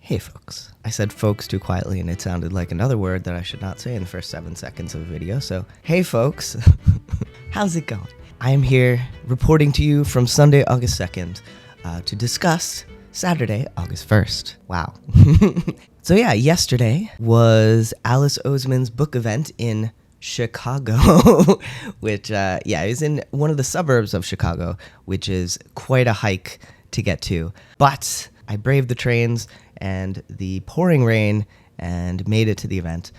Hey folks. I said folks too quietly and it sounded like another word that I should not say in the first 7 seconds of a video. So, hey folks, how's it going? I am here reporting to you from Sunday, August 2nd to discuss Saturday, August 1st. Wow. So yeah, yesterday was Alice Oseman's book event in Chicago, which, it was in one of the suburbs of Chicago, which is quite a hike to get to. But I braved the trains and the pouring rain and made it to the event.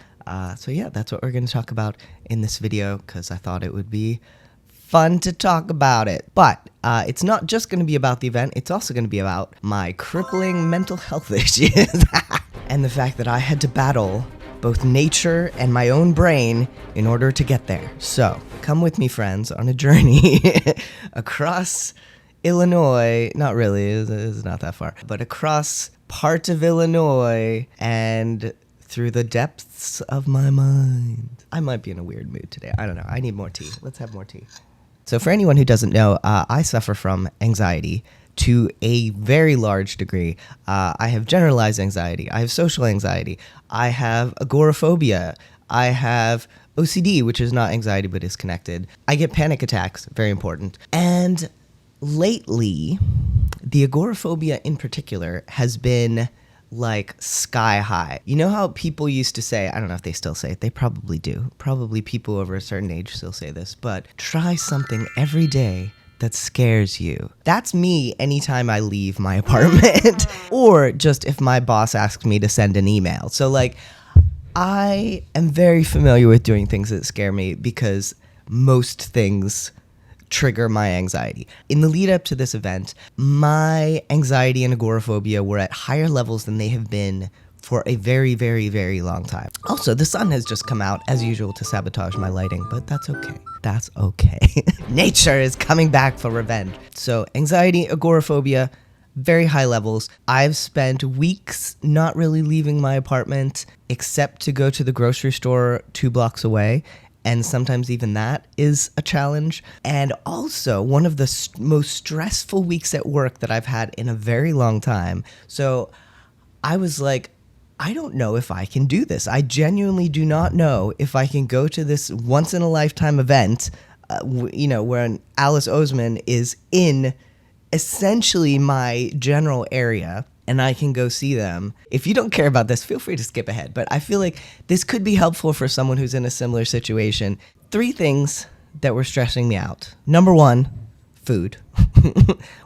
So yeah, that's what we're going to talk about in this video because I thought it would be fun to talk about it. But it's not just going to be about the event. It's also going to be about my crippling mental health issues and the fact that I had to battle both nature and my own brain in order to get there. So come with me, friends, on a journey across Illinois, not really, it's not that far, but across part of Illinois and through the depths of my mind. I might be in a weird mood today. I don't know. I need more tea. Let's have more tea. So for anyone who doesn't know, I suffer from anxiety to a very large degree. I have generalized anxiety. I have social anxiety. I have agoraphobia. I have OCD, which is not anxiety but is connected. I get panic attacks, very important. And lately, the agoraphobia in particular has been like sky high. You know how people used to say, I don't know if they still say it, they probably do. Probably people over a certain age still say this, but try something every day that scares you. That's me anytime I leave my apartment or just if my boss asks me to send an email. So like, I am very familiar with doing things that scare me because most things trigger my anxiety. In the lead up to this event, my anxiety and agoraphobia were at higher levels than they have been for a very, very, very long time. Also, the sun has just come out, as usual, to sabotage my lighting, but that's okay. That's okay. Nature is coming back for revenge. So, anxiety, agoraphobia, very high levels. I've spent weeks not really leaving my apartment except to go to the grocery store 2 blocks away. And sometimes even that is a challenge. And also one of the most stressful weeks at work that I've had in a very long time. So I was like, I don't know if I can do this. I genuinely do not know if I can go to this once in a lifetime event, where Alice Oseman is in essentially my general area. And I can go see them. If you don't care about this, feel free to skip ahead. But I feel like this could be helpful for someone who's in a similar situation. 3 things that were stressing me out. Number 1, food.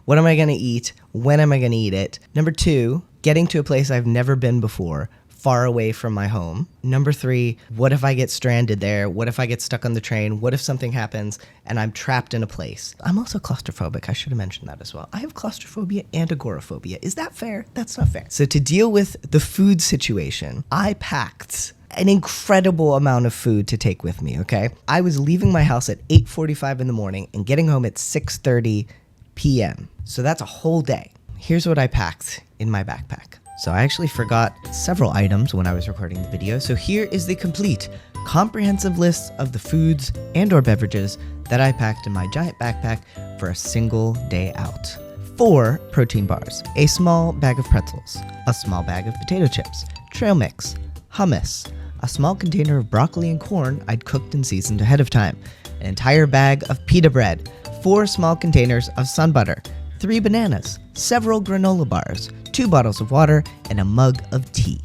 What am I going to eat? When am I going to eat it? Number 2, getting to a place I've never been before, far away from my home. Number 3, what if I get stranded there? What if I get stuck on the train? What if something happens and I'm trapped in a place? I'm also claustrophobic. I should have mentioned that as well. I have claustrophobia and agoraphobia. Is that fair? That's not fair. So to deal with the food situation, I packed an incredible amount of food to take with me, okay? I was leaving my house at 8:45 in the morning and getting home at 6:30 p.m. So that's a whole day. Here's what I packed in my backpack. So I actually forgot several items when I was recording the video. So here is the complete, comprehensive list of the foods and or beverages that I packed in my giant backpack for a single day out. 4 protein bars, a small bag of pretzels, a small bag of potato chips, trail mix, hummus, a small container of broccoli and corn I'd cooked and seasoned ahead of time, an entire bag of pita bread, 4 small containers of sun butter, 3 bananas, several granola bars, 2 bottles of water, and a mug of tea.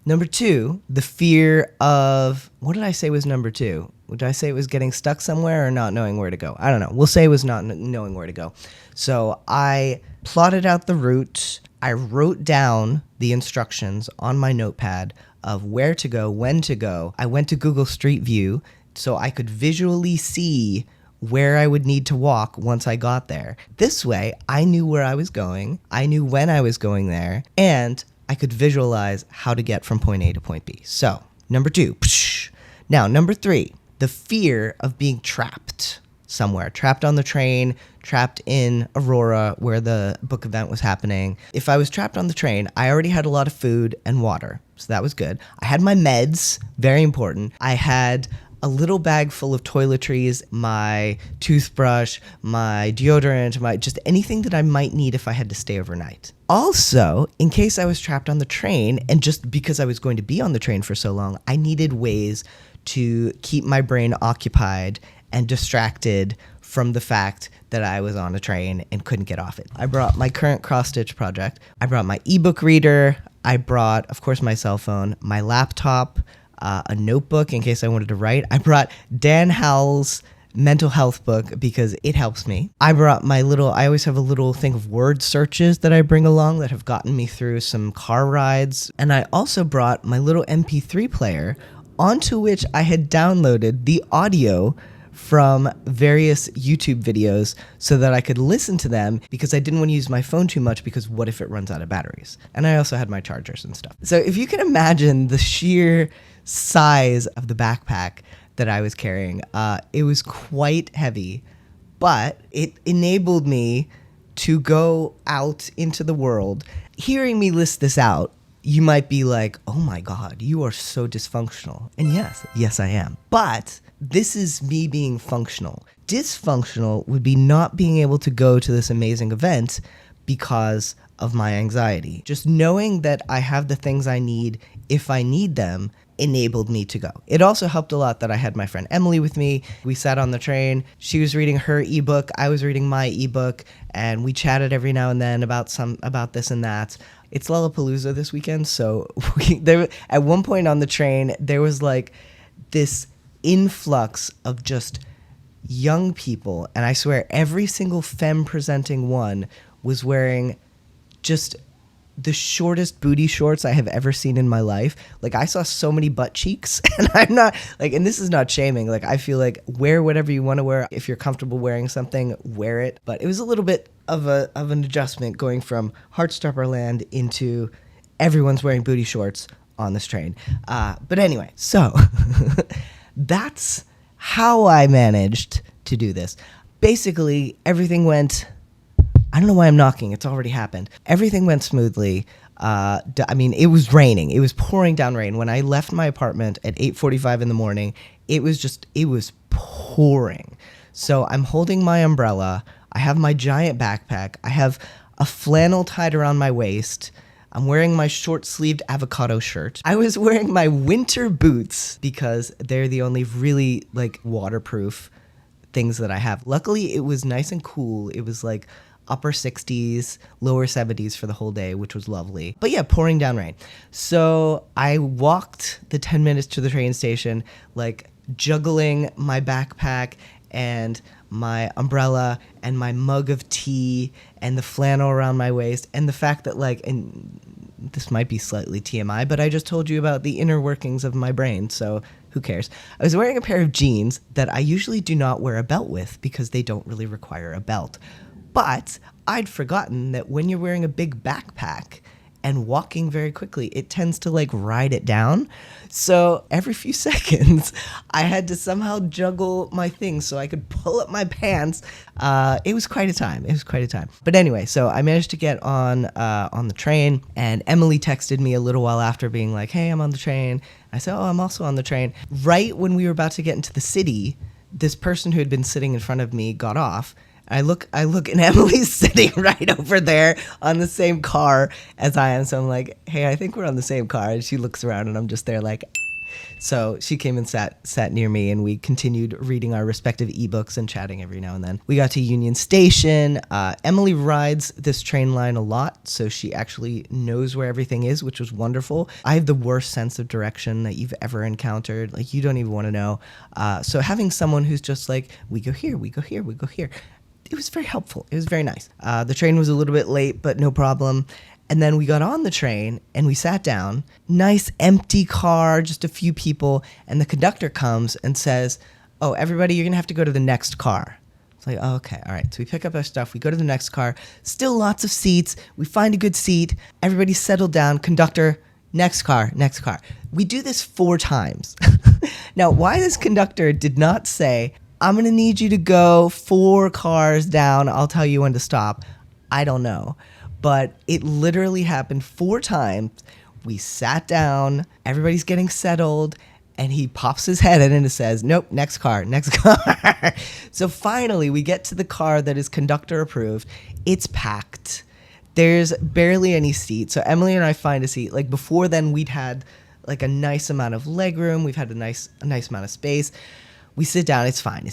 Number 2, the fear of, what did I say was number 2? Would I say it was getting stuck somewhere or not knowing where to go? I don't know. We'll say it was not knowing where to go. So I plotted out the route. I wrote down the instructions on my notepad of where to go, when to go. I went to Google Street View so I could visually see where I would need to walk once I got there. This way, I knew where I was going, I knew when I was going there, and I could visualize how to get from point A to point B. So, number 2. Now, number 3, the fear of being trapped somewhere. Trapped on the train, trapped in Aurora where the book event was happening. If I was trapped on the train, I already had a lot of food and water, so that was good. I had my meds, very important. I had a little bag full of toiletries, my toothbrush, my deodorant, just anything that I might need if I had to stay overnight. Also, in case I was trapped on the train, and just because I was going to be on the train for so long, I needed ways to keep my brain occupied and distracted from the fact that I was on a train and couldn't get off it. I brought my current cross-stitch project. I brought my ebook reader. I brought, of course, my cell phone, my laptop, a notebook in case I wanted to write. I brought Dan Howell's mental health book because it helps me. I brought I always have a little thing of word searches that I bring along that have gotten me through some car rides. And I also brought my little MP3 player onto which I had downloaded the audio from various YouTube videos so that I could listen to them because I didn't want to use my phone too much because what if it runs out of batteries? And I also had my chargers and stuff. So if you can imagine the sheer size of the backpack that I was carrying, it was quite heavy, but it enabled me to go out into the world. Hearing me list this out, you might be like, oh my God, you are so dysfunctional. And yes, I am. But this is me being functional. Dysfunctional would be not being able to go to this amazing event because of my anxiety. Just knowing that I have the things I need if I need them enabled me to go. It also helped a lot that I had my friend Emily with me. We sat on the train. She was reading her ebook. I was reading my ebook, and we chatted every now and then about this and that. It's Lollapalooza this weekend, so at one point on the train, there was like this influx of just young people, and I swear every single femme-presenting one was wearing just the shortest booty shorts I have ever seen in my life. Like, I saw so many butt cheeks, and I'm not like, and this is not shaming. Like, I feel like wear whatever you want to wear. If you're comfortable wearing something, wear it. But it was a little bit of an adjustment going from Heartstopper land into everyone's wearing booty shorts on this train. But anyway, so that's how I managed to do this. Basically, everything went, I don't know why I'm knocking. It's already happened. Everything went smoothly. It was raining. It was pouring down rain. When I left my apartment at 8:45 in the morning, it was pouring. So I'm holding my umbrella. I have my giant backpack. I have a flannel tied around my waist. I'm wearing my short-sleeved avocado shirt. I was wearing my winter boots because they're the only really, waterproof things that I have. Luckily, it was nice and cool. It was, upper 60s, lower 70s for the whole day, which was lovely. But yeah, pouring down rain. So I walked the 10 minutes to the train station, juggling my backpack and my umbrella and my mug of tea and the flannel around my waist and the fact that and this might be slightly TMI, but I just told you about the inner workings of my brain, so who cares? I was wearing a pair of jeans that I usually do not wear a belt with because they don't really require a belt. But I'd forgotten that when you're wearing a big backpack and walking very quickly, it tends to ride it down. So every few seconds, I had to somehow juggle my things so I could pull up my pants. It was quite a time. But anyway, so I managed to get on the train, and Emily texted me a little while after being like, hey, I'm on the train. I said, oh, I'm also on the train. Right when we were about to get into the city, this person who had been sitting in front of me got off. I look, and Emily's sitting right over there on the same car as I am. So I'm like, hey, I think we're on the same car. And she looks around, and I'm just there so she came and sat near me, and we continued reading our respective ebooks and chatting every now and then. We got to Union Station. Emily rides this train line a lot, so she actually knows where everything is, which was wonderful. I have the worst sense of direction that you've ever encountered. You don't even want to know. So having someone who's just we go here, we go here, we go here. It was very helpful. It was very nice. The train was a little bit late, but no problem. And then we got on the train and we sat down. Nice empty car, just a few people. And the conductor comes and says, oh, everybody, you're going to have to go to the next car. It's like, oh, okay, all right. So we pick up our stuff. We go to the next car. Still lots of seats. We find a good seat. Everybody settled down. Conductor, next car, next car. We do this 4 times. Now, why this conductor did not say, I'm going to need you to go 4 cars down. I'll tell you when to stop, I don't know. But it literally happened 4 times. We sat down. Everybody's getting settled. And he pops his head in and says, nope, next car, next car. So finally, we get to the car that is conductor approved. It's packed. There's barely any seats. So Emily and I find a seat. Like before then, we'd had like a nice amount of leg room. We've had a nice amount of space. We sit down. It's fine.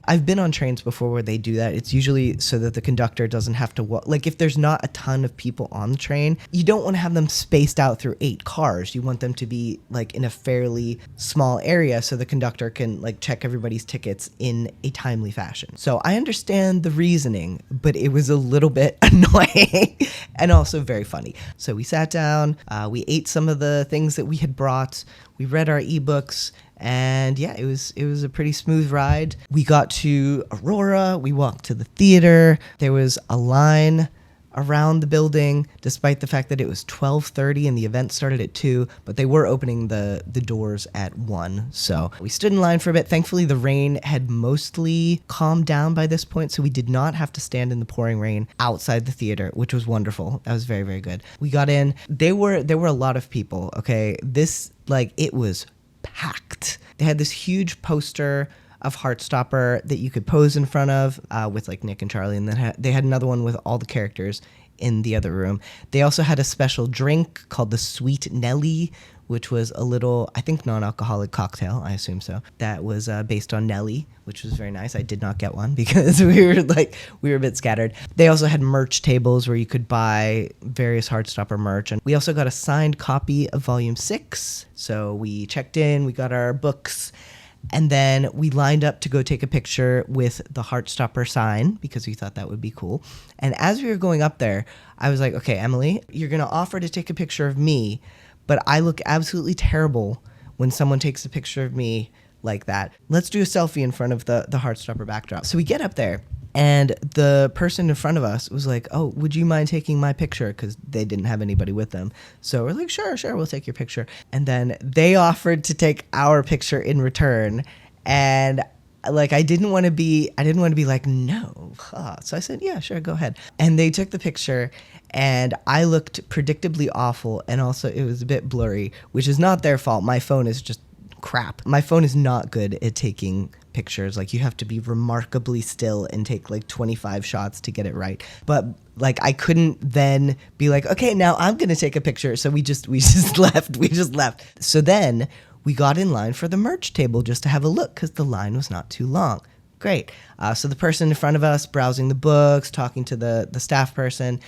I've been on trains before where they do that. It's usually so that the conductor doesn't have to walk. Like if there's not a ton of people on the train, you don't want to have them spaced out through 8 cars. You want them to be like in a fairly small area so the conductor can like check everybody's tickets in a timely fashion. So I understand the reasoning, but it was a little bit annoying and also very funny. So we sat down, we ate some of the things that we had brought, we read our ebooks, and yeah, it was a pretty smooth ride. We got to Aurora, we walked to the theater. There was a line around the building, despite the fact that it was 12:30 and the event started at 2, but they were opening the doors at 1. So we stood in line for a bit. Thankfully, the rain had mostly calmed down by this point, so we did not have to stand in the pouring rain outside the theater, which was wonderful. That was very, very good. We got in. There were a lot of people, okay? It was packed. They had this huge poster of Heartstopper that you could pose in front of with like Nick and Charlie, and then they had another one with all the characters in the other room. They also had a special drink called the Sweet Nelly, which was a little, I think, non-alcoholic cocktail, I assume so, that was based on Nelly, which was very nice. I did not get one because we were a bit scattered. They also had merch tables where you could buy various Heartstopper merch. And we also got a signed copy of Volume 6. So we checked in, we got our books, and then we lined up to go take a picture with the Heartstopper sign because we thought that would be cool. And as we were going up there, I was like, okay, Emily, you're going to offer to take a picture of me, but I look absolutely terrible when someone takes a picture of me like that. Let's do a selfie in front of the Heartstopper backdrop. So we get up there, and the person in front of us was like, oh, would you mind taking my picture? Because they didn't have anybody with them. So we're like, sure, we'll take your picture. And then they offered to take our picture in return. And like, I didn't want to be like, no. So I said, yeah, sure, go ahead. And they took the picture, and I looked predictably awful. And also it was a bit blurry, which is not their fault. My phone is just crap. My phone is not good at taking pictures. Like, you have to be remarkably still and take like 25 shots to get it right. But like, I couldn't then be like, okay, now I'm going to take a picture. So we just left. So then we got in line for the merch table just to have a look because the line was not too long. Great. So the person in front of us browsing the books, talking to the staff person,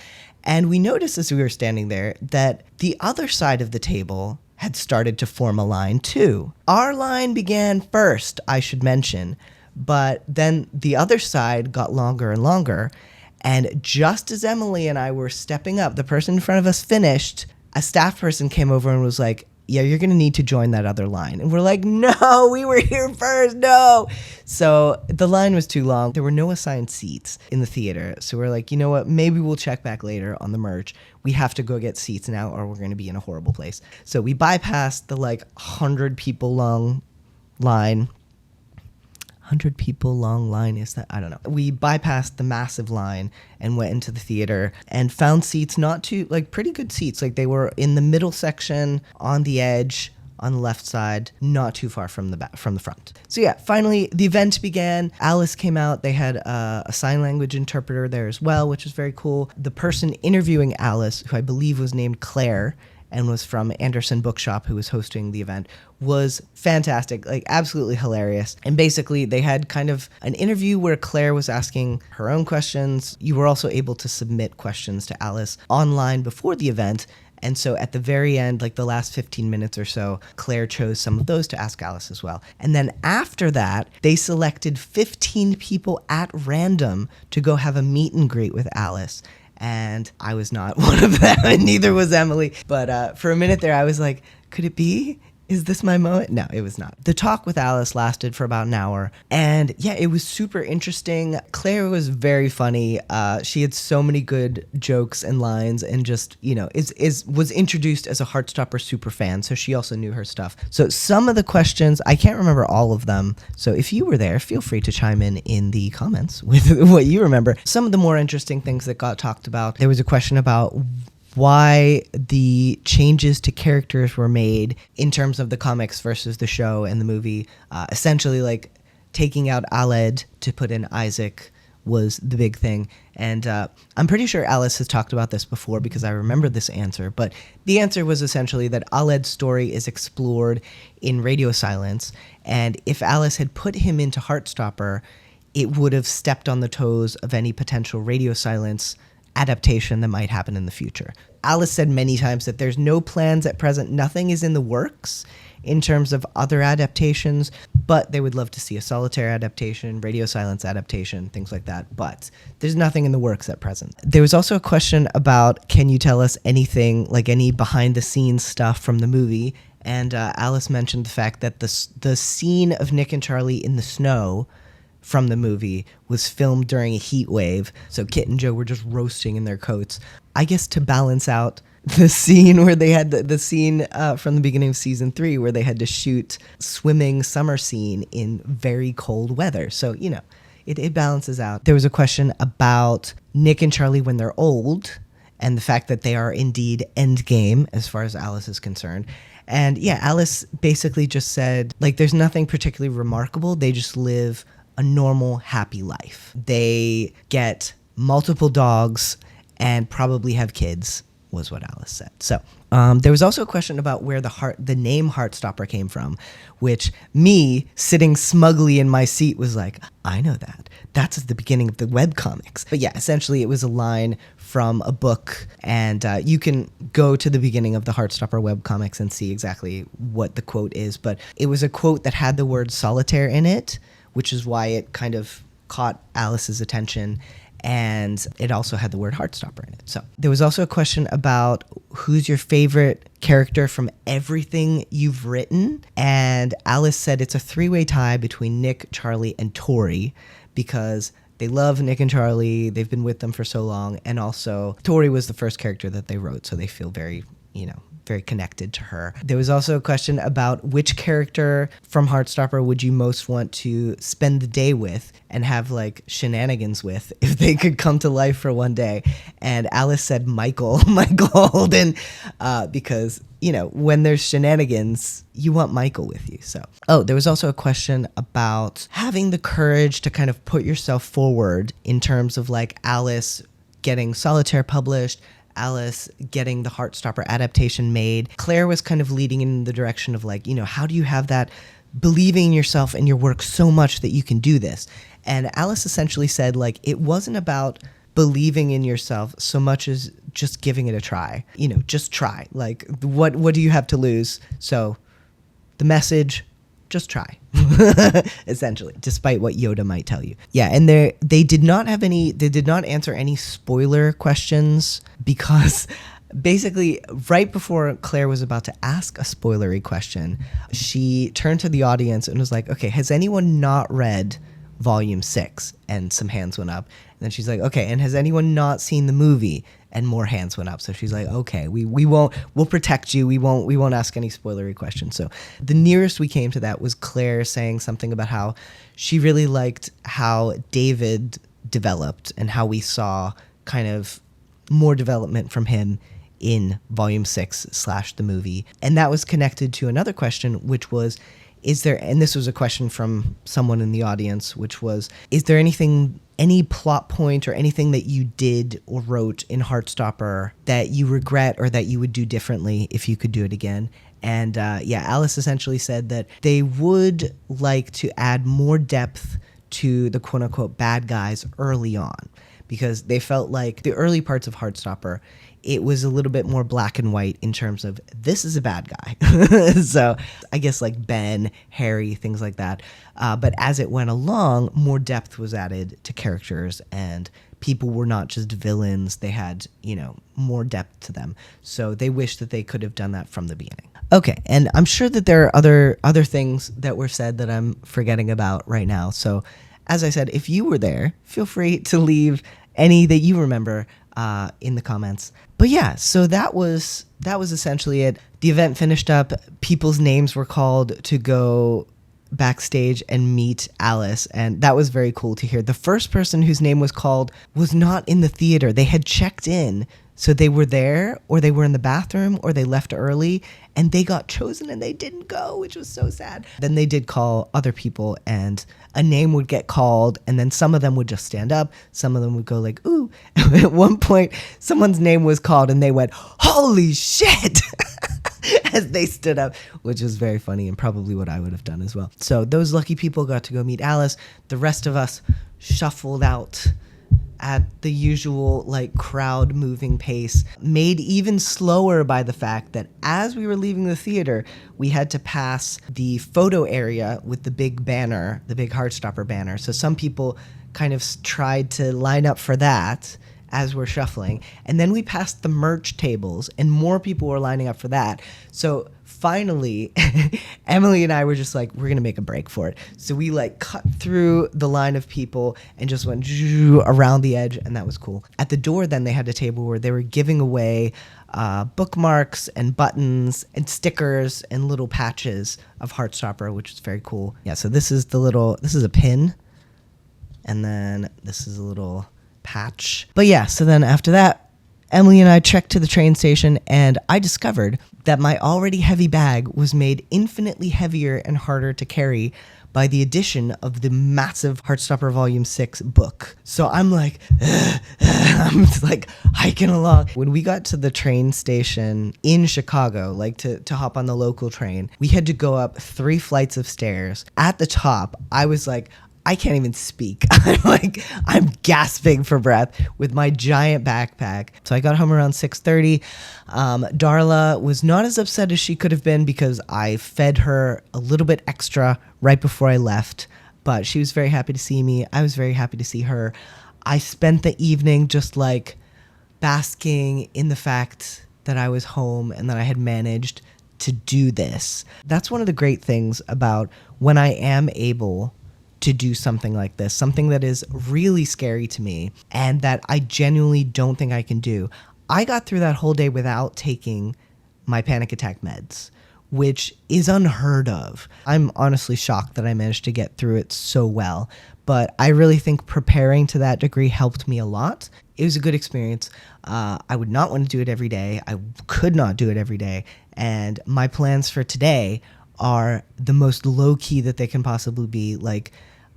and we noticed as we were standing there that the other side of the table had started to form a line too. Our line began first, I should mention, but then the other side got longer and longer. And just as Emily and I were stepping up, the person in front of us finished, a staff person came over and was like, yeah, you're going to need to join that other line. And we're like, no, we were here first, no. So the line was too long. There were no assigned seats in the theater. So we're like, you know what, maybe we'll check back later on the merch. We have to go get seats now or we're going to be in a horrible place. So we bypassed the like 100 people long line. 100 people long line, is that? I don't know. We bypassed the massive line and went into the theater and found seats, not too, like, pretty good seats. Like, they were in the middle section, on the edge, on the left side, not too far from the front. So yeah, finally the event began. Alice came out. They had a sign language interpreter there as well, which was very cool. The person interviewing Alice, who I believe was named Claire and was from Anderson Bookshop, who was hosting the event, was fantastic, like absolutely hilarious. And basically they had kind of an interview where Claire was asking her own questions. You were also able to submit questions to Alice online before the event. And so at the very end, like the last 15 minutes or so, Claire chose some of those to ask Alice as well. And then after that, they selected 15 people at random to go have a meet and greet with Alice. And I was not one of them, and neither was Emily. But for a minute there, I was like, could it be? Is this my moment? No, it was not. The talk with Alice lasted for about an hour. And yeah, it was super interesting. Claire was very funny. She had so many good jokes and lines and just, you know, was introduced as a Heartstopper super fan. So she also knew her stuff. So some of the questions, I can't remember all of them. So if you were there, feel free to chime in the comments with what you remember. Some of the more interesting things that got talked about, there was a question about why the changes to characters were made in terms of the comics versus the show and the movie. Essentially, like taking out Aled to put in Isaac was the big thing. And I'm pretty sure Alice has talked about this before because I remember this answer. But the answer was essentially that Aled's story is explored in Radio Silence. And if Alice had put him into Heartstopper, it would have stepped on the toes of any potential Radio Silence adaptation that might happen in the future. Alice said many times that there's no plans at present. Nothing is in the works in terms of other adaptations, but they would love to see a Solitaire adaptation, Radio Silence adaptation, things like that. But there's nothing in the works at present. There was also a question about, can you tell us anything, like any behind-the-scenes stuff from the movie? And Alice mentioned the fact that the scene of Nick and Charlie in the snow from the movie was filmed during a heat wave, so Kit and Joe were just roasting in their coats. I guess to balance out the scene where they had the scene from the beginning of season 3 where they had to shoot swimming summer scene in very cold weather. So, you know, it balances out. There was a question about Nick and Charlie when they're old and the fact that they are indeed endgame as far as Alice is concerned. And yeah, Alice basically just said, like, there's nothing particularly remarkable. They just live a normal, happy life. They get multiple dogs and probably have kids, was what Alice said. So there was also a question about where the name Heartstopper came from, which me, sitting smugly in my seat, was like, I know that. That's at the beginning of the webcomics. But yeah, essentially it was a line from a book, and you can go to the beginning of the Heartstopper webcomics and see exactly what the quote is. But it was a quote that had the word solitaire in it, which is why it kind of caught Alice's attention. And it also had the word Heartstopper in it. So there was also a question about who's your favorite character from everything you've written. And Alice said it's a 3-way tie between Nick, Charlie, and Tori because they love Nick and Charlie. They've been with them for so long. And also Tori was the first character that they wrote. So they feel very, very connected to her. There was also a question about which character from Heartstopper would you most want to spend the day with and have like shenanigans with if they could come to life for one day. And Alice said Michael Holden, because, when there's shenanigans, you want Michael with you. So, there was also a question about having the courage to kind of put yourself forward in terms of like Alice getting Solitaire published, Alice getting the Heartstopper adaptation made. Claire was kind of leading in the direction of like, how do you have that believing in yourself and your work so much that you can do this? And Alice essentially said like, it wasn't about believing in yourself so much as just giving it a try. Just try. Like, what do you have to lose? So the message, just try, essentially, despite what Yoda might tell you. Yeah, and they did not answer any spoiler questions because basically right before Claire was about to ask a spoilery question, she turned to the audience and was like, okay, has anyone not read Volume 6? And some hands went up. And then she's like, okay, and has anyone not seen the movie? And more hands went up. So she's like, okay, we'll protect you. We won't ask any spoilery questions. So the nearest we came to that was Claire saying something about how she really liked how David developed and how we saw kind of more development from him in Volume 6 / the movie. And that was connected to another question, which was, and this was a question from someone in the audience, which was, is there any plot point or anything that you did or wrote in Heartstopper that you regret or that you would do differently if you could do it again? And Alice essentially said that they would like to add more depth to the quote-unquote bad guys early on, because they felt like the early parts of Heartstopper, it was a little bit more black and white in terms of this is a bad guy. So I guess like Ben, Harry, things like that. But as it went along, more depth was added to characters and people were not just villains. They had, more depth to them. So they wish that they could have done that from the beginning. Okay, and I'm sure that there are other things that were said that I'm forgetting about right now. So as I said, if you were there, feel free to leave any that you remember in the comments. But yeah, so that was essentially it. The event finished up. People's names were called to go backstage and meet Alice, and that was very cool to hear. The first person whose name was called was not in the theater. They had checked in, so they were there, or they were in the bathroom, or they left early, and they got chosen and they didn't go, which was so sad. Then they did call other people, and a name would get called, and then some of them would just stand up, some of them would go like, ooh. At one point, someone's name was called, and they went, holy shit! As they stood up, which was very funny and probably what I would have done as well. So those lucky people got to go meet Alice. The rest of us shuffled out at the usual like crowd moving pace, made even slower by the fact that as we were leaving the theater, we had to pass the photo area with the big banner, the big Heartstopper banner. So some people kind of tried to line up for that as we're shuffling. And then we passed the merch tables and more people were lining up for that. So finally, Emily and I were just like, we're going to make a break for it. So we like cut through the line of people and just went around the edge, and that was cool. At the door then they had a table where they were giving away bookmarks and buttons and stickers and little patches of Heartstopper, which is very cool. Yeah, so this is a pin, and then this is a little patch. But yeah, so then after that, Emily and I trekked to the train station, and I discovered that my already heavy bag was made infinitely heavier and harder to carry by the addition of the massive Heartstopper Volume 6 book. So I'm like, I'm just like hiking along. When we got to the train station in Chicago, like to hop on the local train, we had to go up 3 flights of stairs. At the top, I was like, I can't even speak. I'm gasping for breath with my giant backpack. So I got home around 6:30. Darla was not as upset as she could have been because I fed her a little bit extra right before I left. But she was very happy to see me. I was very happy to see her. I spent the evening just like basking in the fact that I was home and that I had managed to do this. That's one of the great things about when I am able to do something like this, something that is really scary to me and that I genuinely don't think I can do. I got through that whole day without taking my panic attack meds, which is unheard of. I'm honestly shocked that I managed to get through it so well, but I really think preparing to that degree helped me a lot. It was a good experience. I would not want to do it every day. I could not do it every day. And my plans for today are the most low-key that they can possibly be. Like,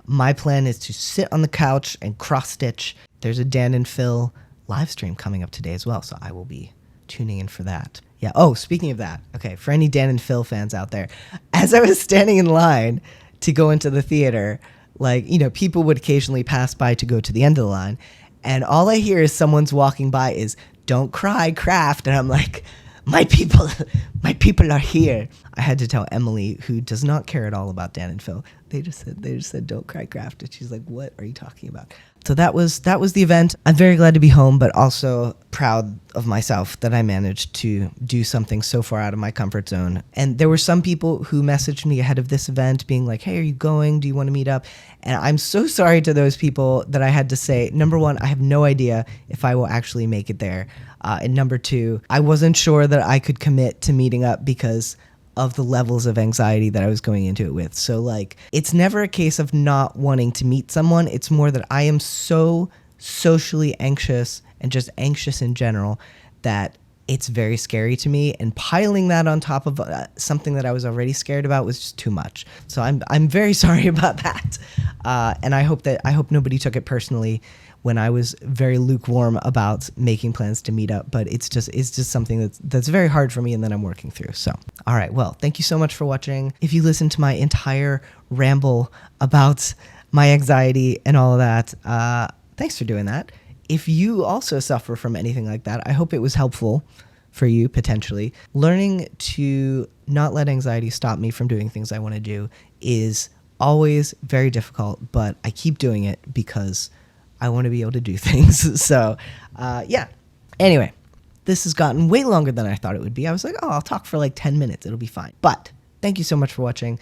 my plan is to sit on the couch and cross-stitch. There's a Dan and Phil live stream coming up today as well, so I will be tuning in for that. Yeah, oh, speaking of that, okay, for any Dan and Phil fans out there, as I was standing in line to go into the theater, like, you know, people would occasionally pass by to go to the end of the line, and all I hear is someone's walking by is, "Don't cry, Kraft," and I'm like, my people are here. I had to tell Emily, who does not care at all about Dan and Phil. They just said, "Don't cry, Kraft," and she's like, "What are you talking about?" So that was the event. I'm very glad to be home, but also proud of myself that I managed to do something so far out of my comfort zone. And there were some people who messaged me ahead of this event being like, "Hey, are you going? Do you want to meet up?" And I'm so sorry to those people that I had to say, number one, I have no idea if I will actually make it there. And number two, I wasn't sure that I could commit to meeting up because of the levels of anxiety that I was going into it with. So like, it's never a case of not wanting to meet someone. It's more that I am so socially anxious and just anxious in general that it's very scary to me. And piling that on top of something that I was already scared about was just too much. So I'm very sorry about that. And I hope nobody took it personally when I was very lukewarm about making plans to meet up, but it's just something that's very hard for me and that I'm working through. So, all right, well, thank you so much for watching. If you listened to my entire ramble about my anxiety and all of that, thanks for doing that. If you also suffer from anything like that, I hope it was helpful for you, potentially. Learning to not let anxiety stop me from doing things I want to do is always very difficult, but I keep doing it because I want to be able to do things. So, yeah. Anyway, this has gotten way longer than I thought it would be. I was like, oh, I'll talk for like 10 minutes. It'll be fine. But thank you so much for watching.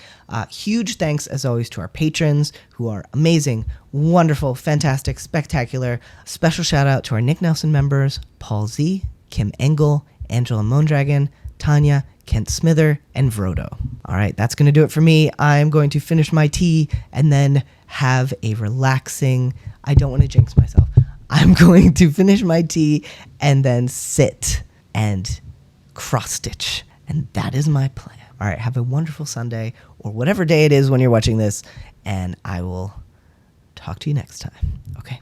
Huge thanks, as always, to our patrons who are amazing, wonderful, fantastic, spectacular. Special shout out to our Nick Nelson members, Paul Z, Kim Engel, Angela Mondragon, Tanya, Kent Smither, and Vrodo. All right, that's going to do it for me. I'm going to finish my tea and then have a relaxing, I don't want to jinx myself. I'm going to finish my tea and then sit and cross stitch. And that is my plan. All right, have a wonderful Sunday or whatever day it is when you're watching this, and I will talk to you next time. Okay.